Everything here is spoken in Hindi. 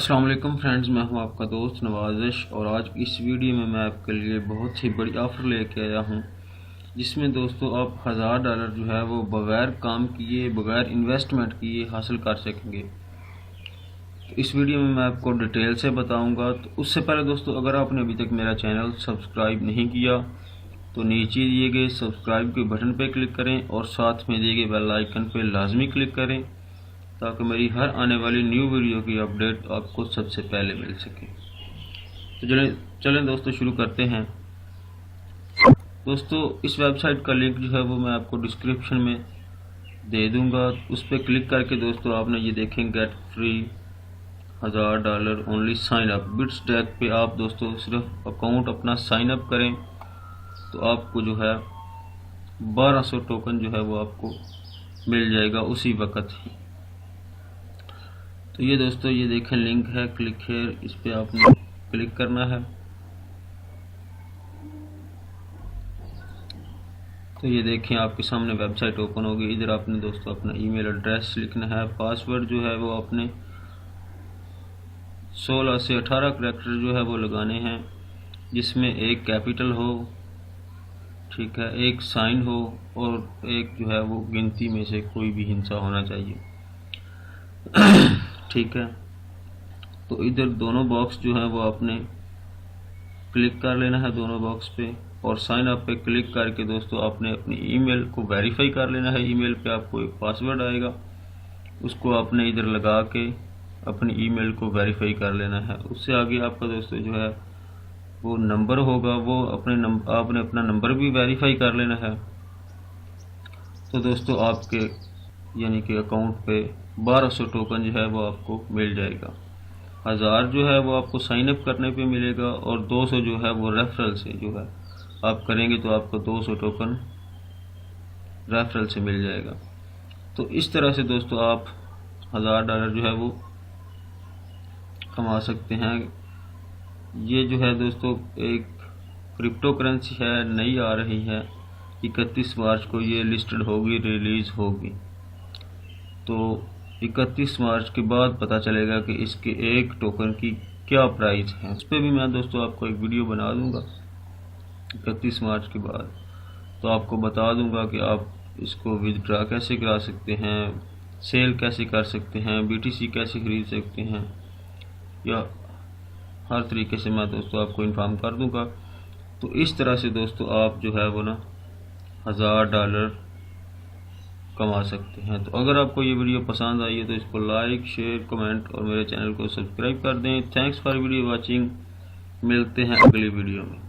अस्सलाम वालेकुम फ्रेंड्स, मैं हूं आपका दोस्त नवाजिश और आज इस वीडियो में मैं आपके लिए बहुत ही बड़ी ऑफ़र लेके आया हूं जिसमें दोस्तों आप $1000 जो है वो बग़ैर काम किए बग़ैर इन्वेस्टमेंट किए हासिल कर सकेंगे। तो इस वीडियो में मैं आपको डिटेल से बताऊंगा। तो उससे पहले दोस्तों, अगर आपने अभी तक मेरा चैनल सब्सक्राइब नहीं किया तो नीचे दिए गए सब्सक्राइब के बटन पर क्लिक करें और साथ में दिए गए बेल आइकन पर लाजमी क्लिक करें ताकि मेरी हर आने वाली न्यू वीडियो की अपडेट आपको सबसे पहले मिल सके। तो चलें दोस्तों शुरू करते हैं। दोस्तों, इस वेबसाइट का लिंक जो है वो मैं आपको डिस्क्रिप्शन में दे दूंगा। उस पर क्लिक करके दोस्तों आपने ये देखें get free $1000 only sign up. Bitstack पे आप दोस्तों सिर्फ अकाउंट अपना साइन अप करें तो आपको जो है 1200 टोकन जो है वो आपको मिल जाएगा उसी वक्त ही। तो ये दोस्तों ये देखें लिंक है, क्लिक हेयर, इस पे आपने क्लिक करना है। तो ये देखें आपके सामने वेबसाइट ओपन होगी। इधर आपने दोस्तों अपना ईमेल एड्रेस लिखना है। पासवर्ड जो है वो आपने 16 से 18 करैक्टर जो है वो लगाने हैं जिसमें एक कैपिटल हो, ठीक है, एक साइन हो और एक जो है वो गिनती में से कोई भी हिस्सा होना चाहिए। ठीक है, तो इधर दोनों बॉक्स जो है वो आपने क्लिक कर लेना है दोनों बॉक्स पे और साइन अप पे क्लिक करके दोस्तों आपने अपनी ईमेल को वेरीफाई कर लेना है। ईमेल पे आपको एक पासवर्ड आएगा, उसको आपने इधर लगा के अपनी ईमेल को वेरीफाई कर लेना है। उससे आगे आपका दोस्तों जो है वो नंबर होगा, वो आपने अपना नंबर भी वेरीफाई कर लेना है। तो दोस्तों आपके यानी कि अकाउंट पे 1200 टोकन जो है वो आपको मिल जाएगा। 1000 जो है वो आपको साइन अप करने पे मिलेगा और 200 जो है वो रेफरल से जो है आप करेंगे तो आपको 200 टोकन रेफरल से मिल जाएगा। तो इस तरह से दोस्तों आप $1000 जो है वो कमा सकते हैं। ये जो है दोस्तों एक क्रिप्टो करेंसी है, नई आ रही है। 31 मार्च को ये लिस्टेड होगी, रिलीज होगी। तो 31 मार्च के बाद पता चलेगा कि इसके एक टोकन की क्या प्राइस है। उस पर भी मैं दोस्तों आपको एक वीडियो बना दूंगा 31 मार्च के बाद। तो आपको बता दूंगा कि आप इसको विदड्रा कैसे करा सकते हैं, सेल कैसे कर सकते हैं, BTC कैसे खरीद सकते हैं, या हर तरीके से मैं दोस्तों आपको इन्फॉर्म कर दूंगा। तो इस तरह से दोस्तों आप जो है वो ना $1000 कमा सकते हैं। तो अगर आपको ये वीडियो पसंद आई है तो इसको लाइक, शेयर, कमेंट और मेरे चैनल को सब्सक्राइब कर दें। Thanks for video watching. मिलते हैं अगली वीडियो में।